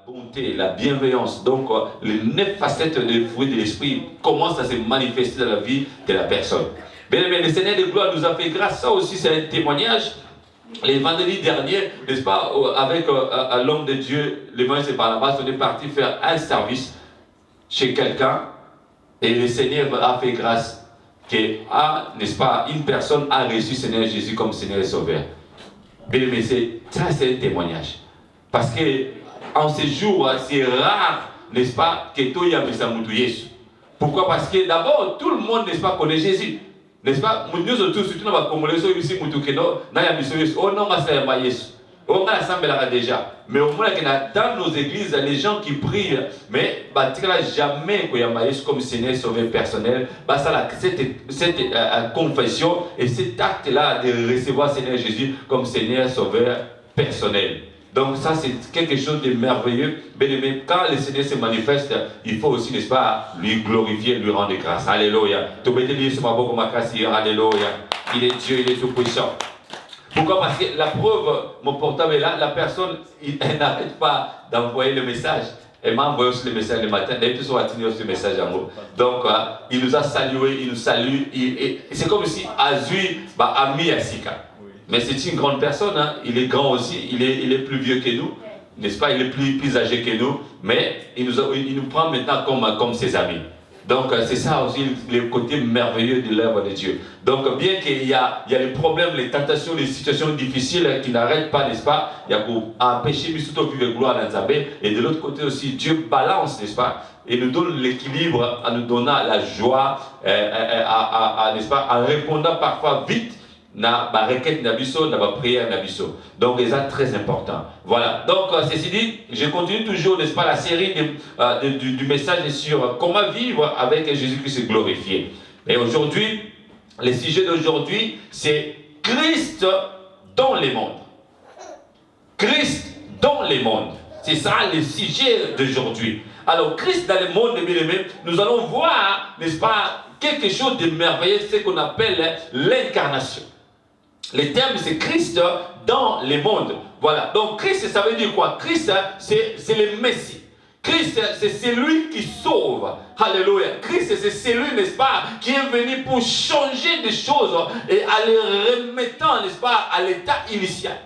bonté, la bienveillance. Donc, les 9 facettes des fruits de l'esprit commencent à se manifester dans la vie de la personne. Bien aimé, le Seigneur de gloire nous a fait grâce. Ça aussi, c'est un témoignage. Les vendredis derniers, n'est-ce pas, avec l'homme de Dieu, l'évangile Barnabas, on est parti faire un service chez quelqu'un et le Seigneur a fait grâce que, n'est-ce pas, une personne a reçu Seigneur Jésus comme Seigneur et Sauveur. Bien aimé, ça c'est un témoignage. Parce que en ces jours, c'est rare, n'est-ce pas, que tout y a mis ça. Pourquoi? Parce que d'abord, tout le monde, n'est-ce pas, connaît Jésus. N'est-ce pas? Nous surtout, surtout dans la Congolais, ici, oh non, c'est Jésus. On a assemblé déjà. Mais au moins, dans nos églises, les gens qui prient, mais jamais qu'il y a Jésus comme Seigneur Sauveur personnel. Cette confession et cet acte-là de recevoir Seigneur Jésus comme Seigneur Sauveur personnel. Donc ça c'est quelque chose de merveilleux. Bien aimé, quand le Seigneur se manifeste, il faut aussi, n'est-ce pas, lui glorifier, lui rendre grâce. Alléluia. Alléluia. Il est Dieu, il est tout puissant. Pourquoi? Parce que la preuve, mon portable est là, la personne, elle n'arrête pas d'envoyer le message. Elle m'a envoyé aussi le message le matin. D'ailleurs, tous ont atteint ce message en haut. Donc, il nous a salué, il nous salue. C'est comme si Azui a mis Asika. Mais c'est une grande personne, hein. Il est grand aussi, il est plus vieux que nous, n'est-ce pas? Il est plus âgé que nous, mais il nous prend maintenant comme ses amis. Donc c'est ça aussi le côté merveilleux de l'œuvre de Dieu. Donc bien qu'il y a les problèmes, les tentations, les situations difficiles qui n'arrêtent pas, n'est-ce pas? Il y a pour empêcher surtout vivre gloire dans Zambé. Et de l'autre côté aussi, Dieu balance, n'est-ce pas? Et nous donne l'équilibre en nous donnant la joie, n'est-ce pas? En répondant parfois vite. Na ba requête nabiso, na ba prière nabiso. Donc c'est très important. Voilà. Donc ceci dit, je continue toujours, n'est-ce pas, la série du message sur comment vivre avec Jésus-Christ glorifié. Et aujourd'hui, le sujet d'aujourd'hui, c'est Christ dans les mondes. Christ dans les mondes. C'est ça le sujet d'aujourd'hui. Alors Christ dans les mondes, nous allons voir, n'est-ce pas, quelque chose de merveilleux, ce qu'on appelle l'incarnation. Le terme c'est Christ dans les mondes. Voilà. Donc Christ, ça veut dire quoi? Christ, c'est le Messie. Christ, c'est celui qui sauve. Alléluia. Christ, c'est celui, n'est-ce pas, qui est venu pour changer des choses et en les remettant, n'est-ce pas, à l'état initial.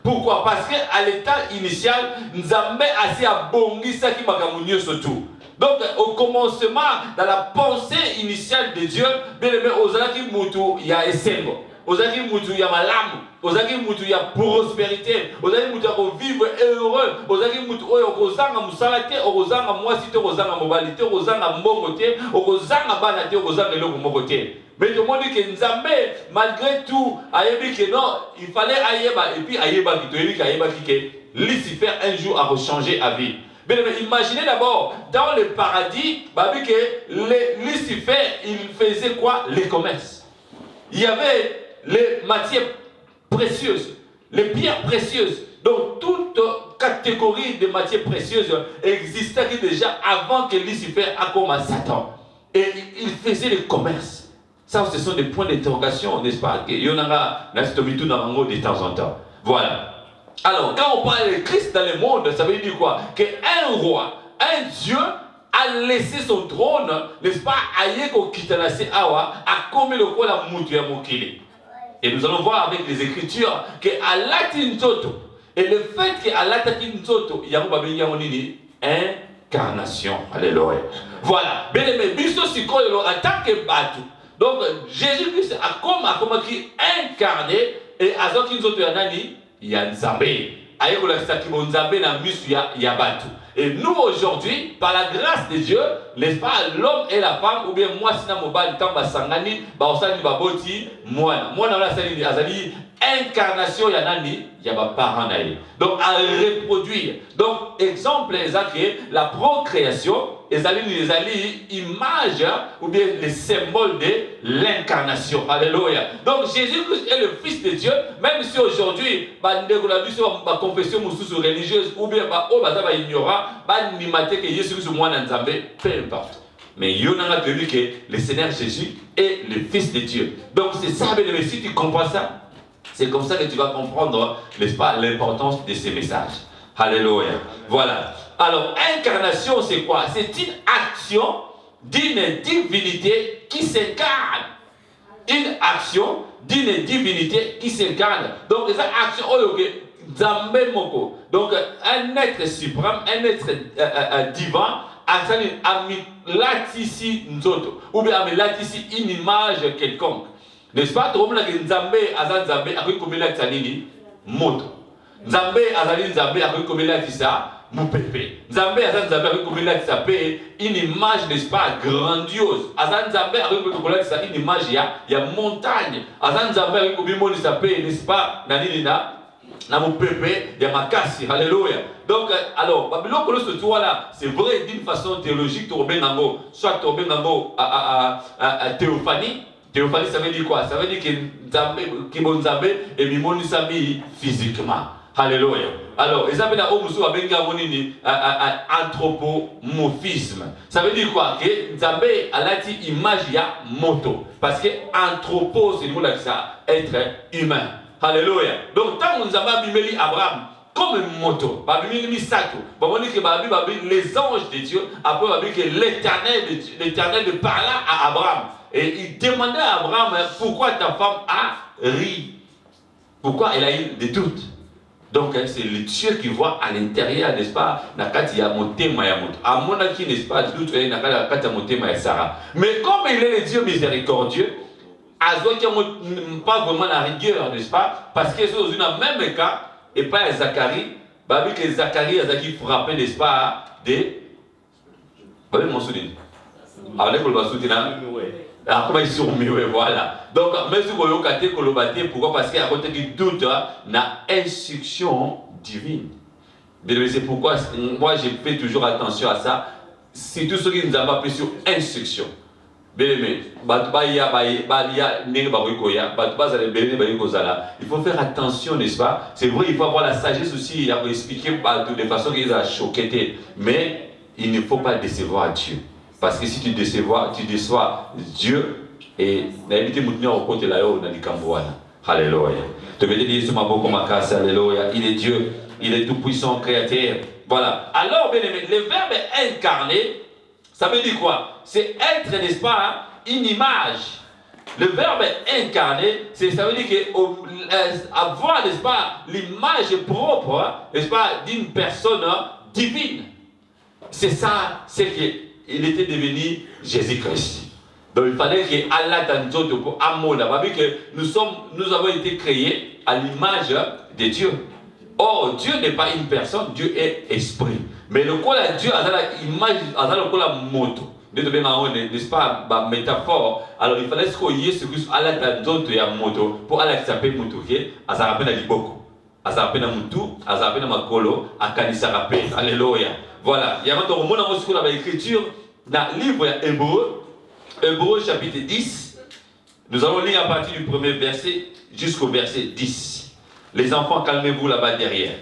Pourquoi? Parce qu'à l'état initial, Nzambe a assez abongi ça qui m'a gagné surtout. Donc, au commencement, dans la pensée initiale de Dieu, bien aimé, Ozalaki Moutou, il y a Essengo. Ozaki Moutou, il y a Malam. Ozaki Moutou, il y a prospérité. Ozaki Moutou, il y a vivre heureux. Ozaki Moutou, il y a Ozanga Moussalate, Ozanga Moisite, Ozanga Mobilité, Ozanga Mogote, Ozanga Banate, Ozanga Logo Mogote. Mais tout le monde dit que Nzambe, malgré tout, Ayebi que non, il fallait Ayeba, et puis Ayeba qui te dit qu'Ayeba qui Lucifer un jour a rechangé à vie. Mais imaginez d'abord, dans le paradis, que Lucifer, il faisait quoi? Les commerces. Il y avait les matières précieuses, les pierres précieuses. Donc, toute catégorie de matières précieuses existait déjà avant que Lucifer a commencé Satan. Et il faisait le commerce. Ça, ce sont des points d'interrogation, n'est-ce pas? Il y en a de temps en temps. Voilà. Alors, quand on parle de Christ dans le monde, ça veut dire quoi? Qu'un roi, un Dieu, a laissé son trône, n'est-ce pas, Ayeko Kitanase Awa, a commis le quoi la mouture à Mokili. Et nous allons voir avec les Écritures qu'à Latin Toto, et le fait qu'à Latin Toto, il y a une incarnation. Alléluia. Voilà. Bien aimé, Bisso Sikolo, en tant que Batu. Donc, Jésus-Christ a comme qui incarné, et à Zokin Zoto Yanani, il y a Nzambe. Ayeko la Sakimo Nzambe na Misu ya Batu. Et nous aujourd'hui, par la grâce de Dieu, n'est-ce pas, l'homme et la femme, ou bien moi, si mobile, tamba sangani, baosani baboti, moi, on a sali azali incarnation yanani, yaba parent naï. Donc à reproduire. Donc exemple exact la procréation, les ali image ou bien les symboles de l'incarnation. Alléluia. Donc Jésus-Christ est le Fils de Dieu, même si aujourd'hui, ma confession religieuse ou bien ignorant, que Jésus-Christ peu importe. Mais il y a vu que le Seigneur Jésus est le Fils de Dieu. Donc c'est ça, mais si tu comprends ça, c'est comme ça que tu vas comprendre, n'est-ce pas, l'importance de ces messages. Alléluia. Voilà. Alors, incarnation, c'est quoi? C'est une action d'une divinité qui s'incarne. Une action d'une divinité qui s'incarne. Donc, cette action, Nzambe moko. Donc, un être suprême, un être divin, latisi nzoto, ou bien latisi une image quelconque. N'est-ce pas? Tout le monde a dit Nzambe, Azan Nzambe, a cru comme il a dit moto. Nzambe, Azali Nzambe, a cru comme il a dit ça, moupepe. Nzambe, Azan Nzambe, a cru comme il a dit ça, une image, n'est-ce pas, grandiose. Azan Nzambe, a cru comme il a dit ça, une image, il y a montagne. Azan Nzambe, a cru comme il a dit ça, n'est-ce pas, nanina. Na mon pépé, il y a ma casse, alléluia. Donc, alors, Babylone, c'est vrai d'une façon théologique, soit théophanie. Théophanie, ça veut dire quoi? Ça veut dire que Nzambe et Mimoni Sami physiquement. Alléluia. Alors, ils appellent anthropomorphisme. Ça veut dire quoi? Que Nzambe a la image, il y a moto. Parce que anthropo, c'est le mot là, ça, être humain. Alléluia. Donc, tant que nous avons mis Abraham comme une moto, les anges de Dieu, après que l'Éternel parla à Abraham. Et il demandait à Abraham, pourquoi ta femme a ri? Pourquoi elle a eu des doutes? Donc, c'est le Dieu qui voit à l'intérieur, n'est-ce pas? Nakati ya motema ya moto. À mon avis, n'est-ce pas? Doute, nakati ya motema ya Sarah. Mais comme il est le Dieu miséricordieux, Azo qui n'a pas vraiment la rigueur, n'est-ce pas? Parce que c'est dans le même cas, et pas Zacharie, bah que Zacharie a qui frappé, n'est-ce pas, des. Vous voyez mon souvenir? Alors, vous le soutenir. Alors, comment ils sont mis, voilà. Donc, même si vous voyez au côté, pourquoi? Parce qu'il y a un côté qui doute, na instruction divine. C'est pourquoi moi, je fais toujours attention à ça. C'est tout ce qui nous a appris sur instruction. Il faut faire attention, n'est-ce pas? C'est vrai, il faut avoir la sagesse aussi, il faut expliquer de façon qu'ils ont choqué. Mais il ne faut pas décevoir Dieu. Parce que si tu déçois Dieu, et alléluia. Il est Dieu, il est tout puissant, créateur. Voilà. Alors, bien aimé, le verbe incarné, ça veut dire quoi? C'est être, n'est-ce pas, une image. Le verbe incarné, ça veut dire avoir, n'est-ce pas, l'image propre, n'est-ce pas, d'une personne divine. C'est ça, c'est qu'il était devenu Jésus-Christ. Donc il fallait qu'Allah t'entoure pour Amona. Nous avons été créés à l'image de Dieu. Or, Dieu n'est pas une personne, Dieu est esprit. Mais le quoi Dieu a l'image, a la moto. N'est-ce pas, ma métaphore? Alors il fallait qu'on y ait ce que Allah t'entoure et à moto pour Allah s'appeler moto. À ça rappelle à l'iboko. À ça rappelle à Moutou, à ça rappelle à Makolo, à Kanissa rappelle. Alléluia. Voilà. Il y a un moment où on a l'écriture dans le livre Hébreu, Hébreu chapitre 10. Nous allons lire à partir du premier verset jusqu'au verset 10. Les enfants, calmez-vous là-bas derrière.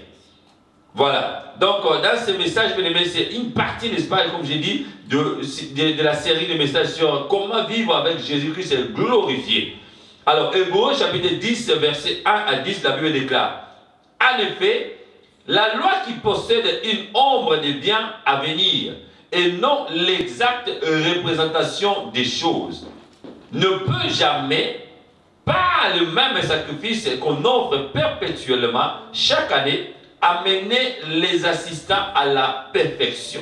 Voilà. Donc, dans ce message, c'est une partie, n'est-ce pas, comme j'ai dit, de la série de messages sur comment vivre avec Jésus-Christ et glorifié. Alors, Hébreu chapitre 10, verset 1 à 10, la Bible déclare: en effet, la loi qui possède une ombre de bien à venir et non l'exacte représentation des choses ne peut jamais, par le même sacrifice qu'on offre perpétuellement chaque année, amener les assistants à la perfection.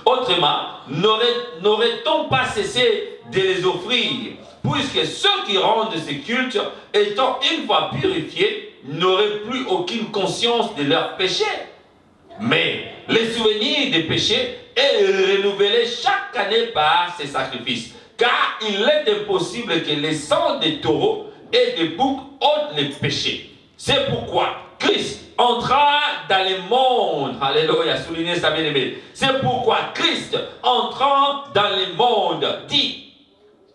Autrement, n'aurait-on pas cessé de les offrir, puisque ceux qui rendent ces cultes, étant une fois purifiés, n'auraient plus aucune conscience de leurs péchés. Mais les souvenirs des péchés est renouvelé chaque année par ces sacrifices, car il est impossible que les sangs des taureaux et des boucs ôtent les péchés. C'est pourquoi Christ entra dans le monde. Alléluia, soulignez ça bien aimé. C'est pourquoi Christ entrant dans le monde dit: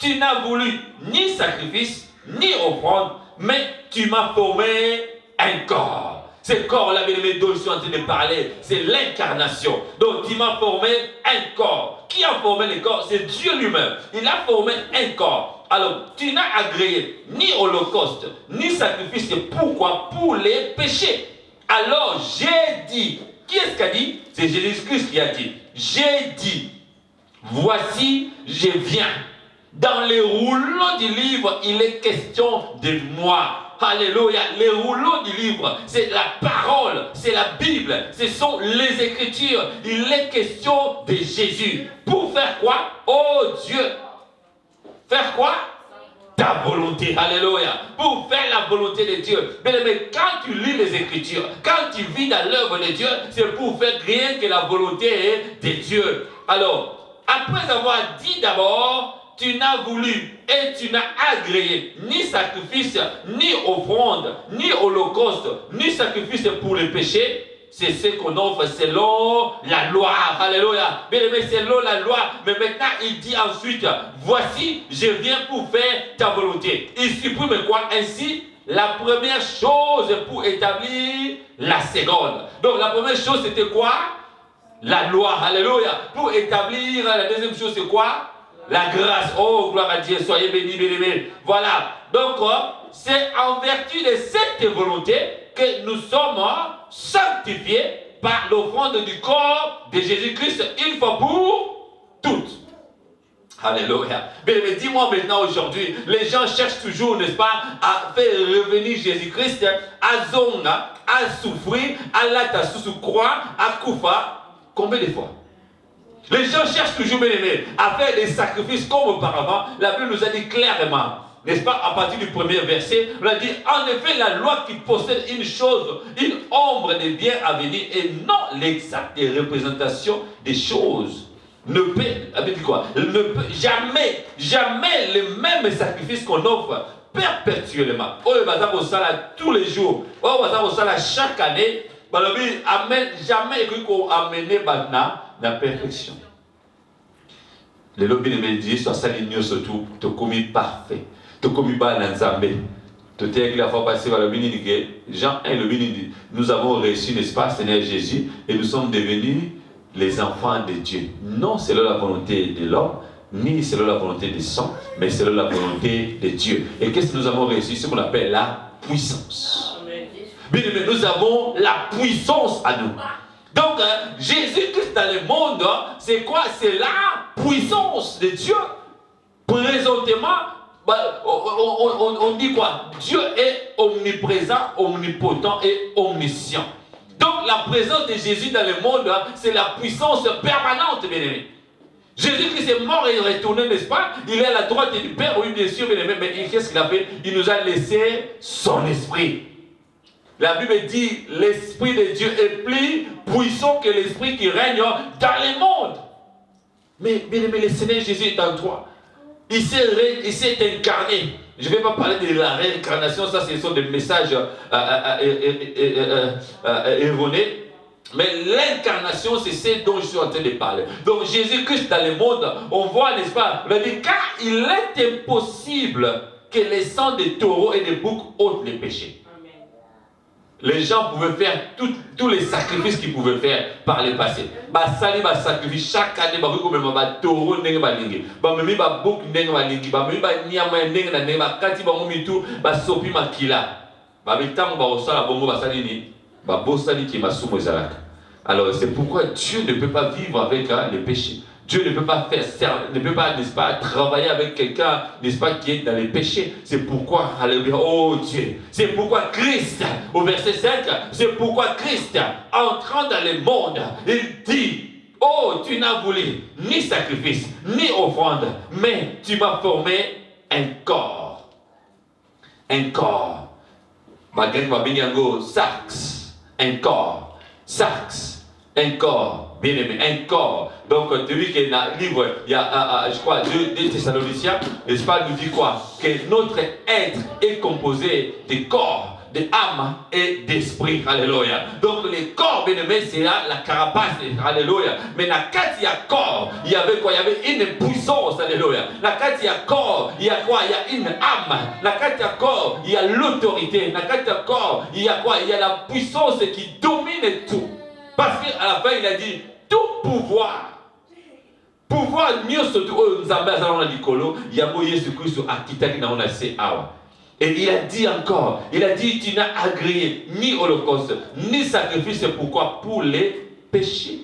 tu n'as voulu ni sacrifice, ni offrande, mais tu m'as formé un corps. Ce corps-là, bien aimé, dont je suis en train de parler, c'est l'incarnation. Donc, tu m'as formé un corps. Qui a formé le corps? C'est Dieu lui-même. Il a formé un corps. Alors, tu n'as agréé ni holocauste, ni sacrifice. Pourquoi? Pour les péchés. Alors, j'ai dit, Qui est-ce qui a dit? C'est Jésus-Christ qui a dit. J'ai dit, voici, je viens. Dans les rouleaux du livre, il est question de moi. Alléluia. Les rouleaux du livre, c'est la parole, c'est la Bible, ce sont les Écritures. Il est question de Jésus. Pour faire quoi? Oh Dieu. Faire quoi? Ta volonté. Alléluia. Pour faire la volonté de Dieu. Mais quand tu lis les Écritures, quand tu vis dans l'œuvre de Dieu, c'est pour faire rien que la volonté de Dieu. Alors, après avoir dit d'abord, tu n'as voulu et tu n'as agréé ni sacrifice, ni offrande, ni holocauste, ni sacrifice pour le péché. C'est ce qu'on offre selon la loi. Alléluia. Bien aimé, selon la loi. Mais maintenant, il dit ensuite, voici, je viens pour faire ta volonté. Il supprime quoi? Ainsi, la première chose pour établir la seconde. Donc, la première chose, c'était quoi? La loi. Alléluia. Pour établir la deuxième chose, c'est quoi? La grâce. Oh, gloire à Dieu. Soyez bénis, bien-aimés. Voilà. Donc, c'est en vertu de cette volonté que nous sommes sanctifiés par l'offrande du corps de Jésus-Christ une fois pour toutes. Alléluia. Mais dis-moi maintenant aujourd'hui, les gens cherchent toujours, n'est-ce pas, à faire revenir Jésus-Christ à Zonga, à souffrir, à l'ata sous croix, à Koufa. Combien de fois? Les gens cherchent toujours, bien aimés, à faire des sacrifices comme auparavant. La Bible nous a dit clairement, n'est-ce pas, à partir du premier verset, on a dit, en effet, la loi qui possède une chose, une ombre des biens à venir, et non l'exacte représentation des choses, ne peut, ne peut jamais le même sacrifice qu'on offre perpétuellement. Oh, tous les jours, oh, chaque année, amène jamais qu'on amène la perfection. Les lobbies de médias sont alignés surtout, te commis parfait, te commis bas dans Zambé. Tout est la fois passée par le ministre Jean 1, le ministre, nous avons reçu, n'est-ce pas, Seigneur Jésus, et nous sommes devenus les enfants de Dieu. Non selon la volonté de l'homme, ni selon la volonté des saints, mais selon la volonté de Dieu. Et qu'est-ce que nous avons reçu? Ce qu'on appelle la puissance. Bien aimé, nous avons la puissance à nous. Donc, Jésus-Christ dans le monde, c'est quoi? C'est la puissance de Dieu. Présentement, on dit quoi? Dieu est omniprésent, omnipotent et omniscient. Donc, la présence de Jésus dans le monde, c'est la puissance permanente, bien aimé. Jésus-Christ est mort et retourné, n'est-ce pas? Il est à la droite du Père, oui, bien sûr, bien aimé, mais qu'est-ce qu'il a fait? Il nous a laissé son esprit. La Bible dit, l'Esprit de Dieu est plus puissant que l'Esprit qui règne dans le monde. Mais bien aimé, le Seigneur Jésus est en toi. Il s'est incarné. Je ne vais pas parler de la réincarnation, ça ce sont des messages erronés. Mais l'incarnation, c'est ce dont je suis en train de parler. Donc Jésus-Christ dans le monde, on voit, n'est-ce pas, on a dit, car il est impossible que les sangs des taureaux et des boucs ôtent les péchés. Les gens pouvaient faire tous les sacrifices qu'ils pouvaient faire par le passé. Basali ba sacrifice chaque année ba ko mema ba toro ndenge ba lingi. Ba memi ba book ndenge ba lingi, ba memi ba nyama ndenge na ndenge ba kati ba ngomi tout ba sopi makila. Ba bitango ba osala bongo ba sali ni ba bosali ki masumo ezalaka. Alors c'est pourquoi Dieu ne peut pas vivre avec les péchés. Dieu ne peut pas n'est-ce pas, travailler avec quelqu'un, n'est-ce pas, qui est dans les péchés. C'est pourquoi, alléluia, oh Dieu, c'est pourquoi Christ, au verset 5, c'est pourquoi Christ, entrant dans le monde, il dit, oh, tu n'as voulu ni sacrifice, ni offrande, mais tu m'as formé un corps. Un corps. Sax, un corps. Sax, un corps. Bien aimé, un corps. Donc, celui qui est dans le livre, il y a, je crois, 2 Thessaloniciens, n'est-ce pas, nous dit quoi? Que notre être est composé de corps, d'âme et d'esprit. Alléluia. Donc, les corps, bien aimé, c'est la carapace. Alléluia. Mais dans il y a corps, il y avait quoi? Il y avait une puissance. Alléluia. Dans il y a corps, il y a quoi? Il y a une âme. Dans il y a corps, il y a l'autorité. Dans il y a corps, il y a quoi? Il y a la puissance qui domine tout. Parce qu'à la fin, il a dit, tout pouvoir mieux surtout, nous avons dit, il y a Jésus Christ à Kitaki dans on a awa. Et il a dit encore, il a dit, tu n'as agréé ni holocauste, ni sacrifice, pourquoi? Pour les péchés.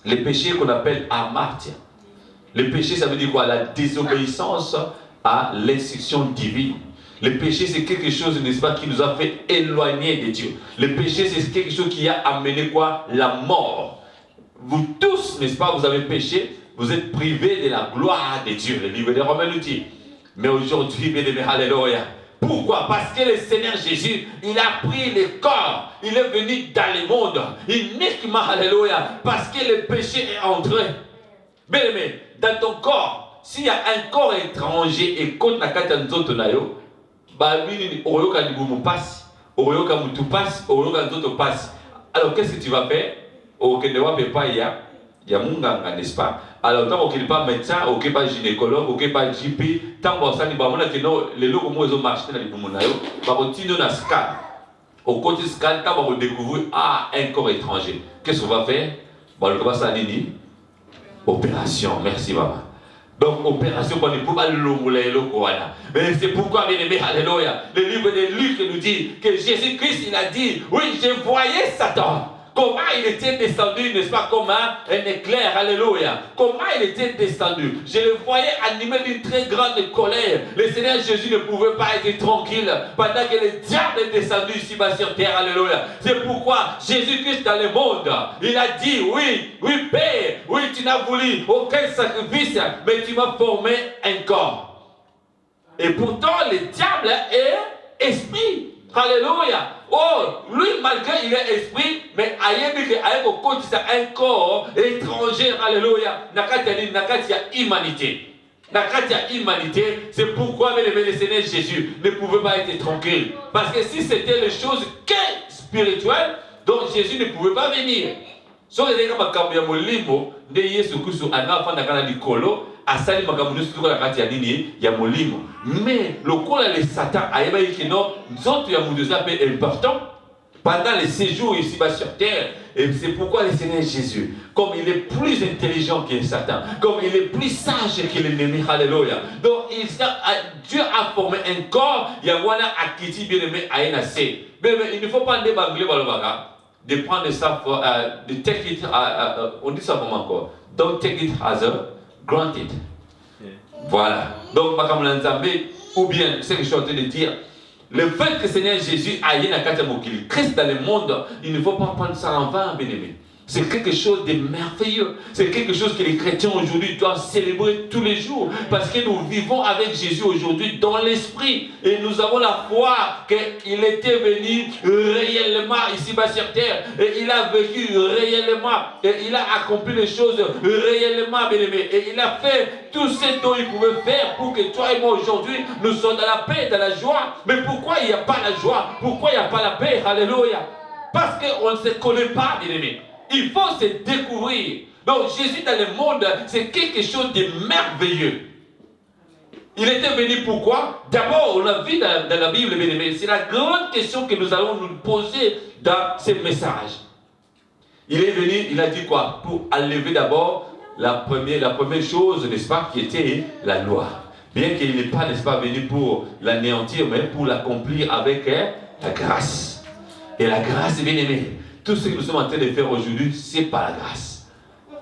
Les péchés qu'on appelle amartia. Le péché, ça veut dire quoi? La désobéissance à l'instruction divine. Le péché, c'est quelque chose, n'est-ce pas, qui nous a fait éloigner de Dieu. Le péché, c'est quelque chose qui a amené quoi? La mort. Vous tous, n'est-ce pas, vous avez péché, vous êtes privés de la gloire de Dieu. Le livre des Romains nous dit. Mais aujourd'hui, bien aimé, alléluia. Pourquoi? Parce que le Seigneur Jésus, il a pris le corps, il est venu dans le monde, uniquement, alléluia, parce que le péché est entré. Bien aimé, dans ton corps, s'il y a un corps étranger et qu'on n'a qu'à t'entendre, alors qu'est-ce que tu vas faire? Il y a munganga, n'est-ce pas? Alors, tant qu'il n'est pas médecin, qu'il n'est pas gynécologue, qu'il n'est pas JP, tant que ça, les locaux ils ont marché dans les boumonayo, va continuer dans scan. Au côté scan, tant qu'on découvre un corps étranger. Qu'est-ce qu'on va faire? Bon, on va ça opération. Merci, maman. Donc, opération qu'on ne peut pas le mais c'est pourquoi, bien aimé, alléluia, le livre de Luc nous dit que Jésus-Christ, il a dit, oui, j'ai voyé Satan. Comment il était descendu, n'est-ce pas, comme un éclair, alléluia. Comment il était descendu. Je le voyais animé d'une très grande colère. Le Seigneur Jésus ne pouvait pas être tranquille pendant que le diable est descendu ici-bas sur terre, alléluia. C'est pourquoi Jésus-Christ dans le monde, il a dit, oui, oui, Père, oui, tu n'as voulu aucun sacrifice, mais tu m'as formé un corps. Et pourtant, le diable est esprit. Alléluia. Oh, lui, malgré il est esprit, mais il y a un corps étranger. Alléluia. Il y a humanité. Humanité, c'est pourquoi le Seigneur Jésus ne pouvait pas être tranquille. Parce que si c'était les choses spirituelles, donc Jésus ne pouvait pas venir. So les gens qui ont molimo, de Yesu Kristo anafa na kana dikolo, asali makamu nusu kwa kati ya nini ya molimo. Mais le kola le Satan ayeba yikino, nzoto ya muduza pe important pendant les séjours ici bas sur terre. Et c'est pourquoi le Seigneur Jésus, comme il est plus intelligent que Satan, comme il est plus sage que l'ennemi, alléluia. Donc Dieu a formé un corps, Yahwana Akiti bien aimé Aïnase. Mais il ne faut pas débangler Balobaga. De prendre ça, de take it, on dit ça comment encore? Don't take it as a granted. Yeah. Voilà. Donc, ou bien, c'est ce que je suis en train de dire, le fait que le Seigneur Jésus aille dans Christ dans le monde, il ne faut pas prendre ça en vain, bien aimé. C'est quelque chose de merveilleux. C'est quelque chose que les chrétiens aujourd'hui doivent célébrer tous les jours. Parce que nous vivons avec Jésus aujourd'hui dans l'esprit. Et nous avons la foi qu'il était venu réellement ici-bas sur terre. Et il a vécu réellement. Et il a accompli les choses réellement, bien-aimé. Et il a fait tout ce dont il pouvait faire pour que toi et moi aujourd'hui, nous soyons dans la paix, dans la joie. Mais pourquoi il n'y a pas la joie? Pourquoi il n'y a pas la paix? Alléluia. Parce qu'on ne se connaît pas, bien-aimé. Il faut se découvrir. Donc Jésus dans le monde, c'est quelque chose de merveilleux. Il était venu pourquoi? D'abord, on a vu dans la Bible, c'est la grande question que nous allons nous poser dans ce message. Il est venu, il a dit quoi? Pour enlever d'abord la première chose, n'est-ce pas, qui était la loi. Bien qu'il n'est pas, n'est-ce pas, venu pour l'anéantir, mais pour l'accomplir avec la grâce. Et la grâce, bien aimé. Tout ce que nous sommes en train de faire aujourd'hui, c'est par la grâce.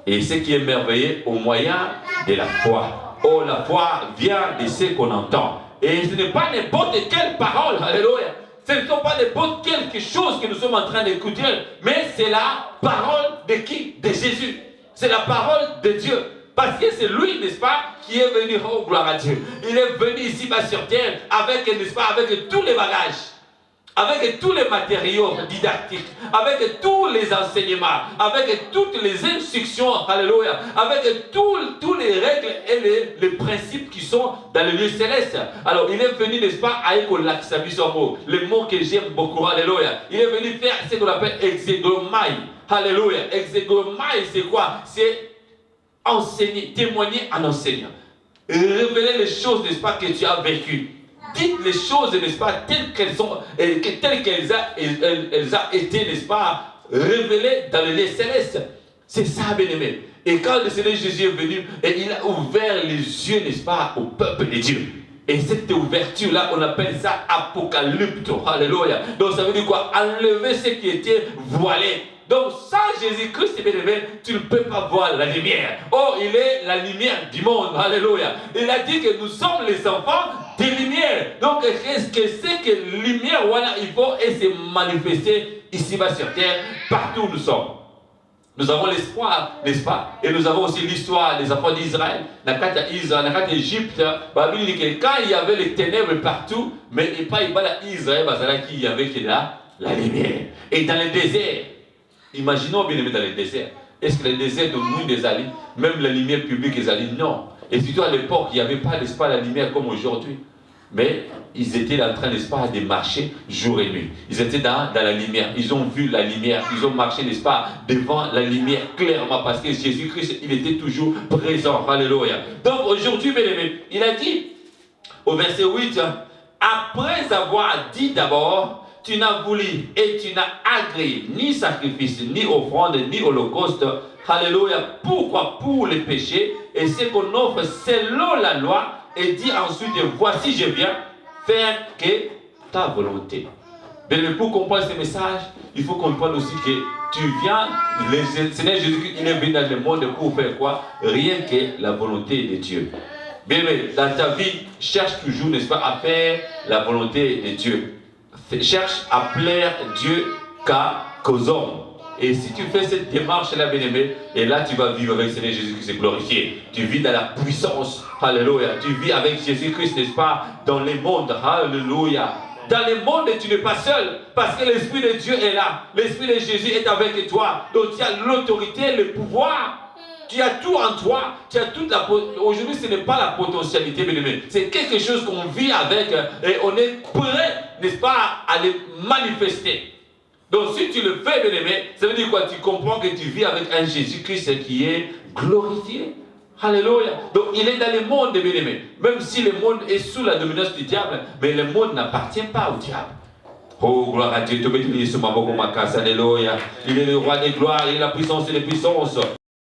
Et ce qui est merveilleux, au moyen de la foi. Oh, la foi vient de ce qu'on entend. Et ce n'est pas n'importe quelle parole, alléluia. Ce ne sont pas n'importe quelque chose que nous sommes en train d'écouter, mais c'est la parole de qui? De Jésus. C'est la parole de Dieu. Parce que c'est lui, n'est-ce pas, qui est venu, oh gloire à Dieu. Il est venu ici-bas sur terre avec, n'est-ce pas, avec tous les bagages. Avec tous les matériaux didactiques, avec tous les enseignements, avec toutes les instructions, alléluia, avec tous les règles et les principes qui sont dans le lieu céleste. Alors, il est venu, n'est-ce pas, avec le mot que j'aime beaucoup, alléluia. Il est venu faire ce qu'on appelle exégomai, alléluia. Exégomai, c'est quoi? C'est enseigner, témoigner en enseignant. Révéler les choses, n'est-ce pas, que tu as vécues. Dites les choses, n'est-ce pas, telles qu'elles ont été, n'est-ce pas, révélées dans le lieu céleste. C'est ça, bien-aimé. Et quand le Seigneur Jésus est venu, et il a ouvert les yeux, n'est-ce pas, au peuple de Dieu. Et cette ouverture-là, on appelle ça apocalypto. Alléluia. Donc ça veut dire quoi? Enlever ce qui était voilé. Donc sans Jésus-Christ, tu ne peux pas voir la lumière. Oh, il est la lumière du monde. Alléluia. Il a dit que nous sommes les enfants des lumières. Donc qu'est-ce que c'est que lumière? Voilà, il faut se manifester ici-bas sur terre, partout où nous sommes. Nous avons l'espoir, n'est-ce pas? Et nous avons aussi l'histoire des enfants d'Israël. Dans l'Égypte, quand il y avait les ténèbres partout, mais il n'y avait pas d'Israël, il y avait la lumière. Et dans le désert, imaginons bien dans le désert. Est-ce que le désert de nous, des alliés, même la lumière publique, les alliés? Non. Et surtout à l'époque, il n'y avait pas, n'est-ce pas, la lumière comme aujourd'hui. Mais ils étaient en train, n'est-ce pas, de marcher jour et nuit. Ils étaient dans la lumière. Ils ont vu la lumière. Ils ont marché, n'est-ce pas, devant la lumière clairement parce que Jésus-Christ, il était toujours présent. Alléluia. Donc aujourd'hui, bien aimé, il a dit au verset 8, après avoir dit d'abord, tu n'as voulu et tu n'as agréé ni sacrifice, ni offrande, ni holocauste. Alléluia. Pourquoi? Pour les péchés et ce qu'on offre selon la loi. Et dit ensuite, voici je viens faire que ta volonté. Mais pour comprendre ce message, il faut comprendre aussi que tu viens, le Seigneur Jésus-Christ, il est venu dans le monde pour faire quoi? Rien que la volonté de Dieu. Bien, dans ta vie, cherche toujours, n'est-ce pas, à faire la volonté de Dieu. Cherche à plaire Dieu qu'aux hommes. Et si tu fais cette démarche-là, bien-aimé, et là tu vas vivre avec le Seigneur Jésus-Christ glorifié. Tu vis dans la puissance. Alléluia. Tu vis avec Jésus-Christ, n'est-ce pas, dans les mondes. Alléluia. Dans les mondes, tu n'es pas seul, parce que l'Esprit de Dieu est là. L'Esprit de Jésus est avec toi. Donc tu as l'autorité, le pouvoir. Tu as tout en toi. Tu as toute la. Aujourd'hui, ce n'est pas la potentialité, bien-aimé. C'est quelque chose qu'on vit avec et on est prêt, n'est-ce pas, à le manifester. Donc si tu le fais, bien-aimé, ça veut dire quoi? Tu comprends que tu vis avec un Jésus-Christ qui est glorifié. Alléluia. Donc il est dans le monde, bien-aimé. Même si le monde est sous la domination du diable, mais le monde n'appartient pas au diable. Oh, gloire à Dieu. Alléluia. Il est le roi des gloires, il est la puissance et les puissances.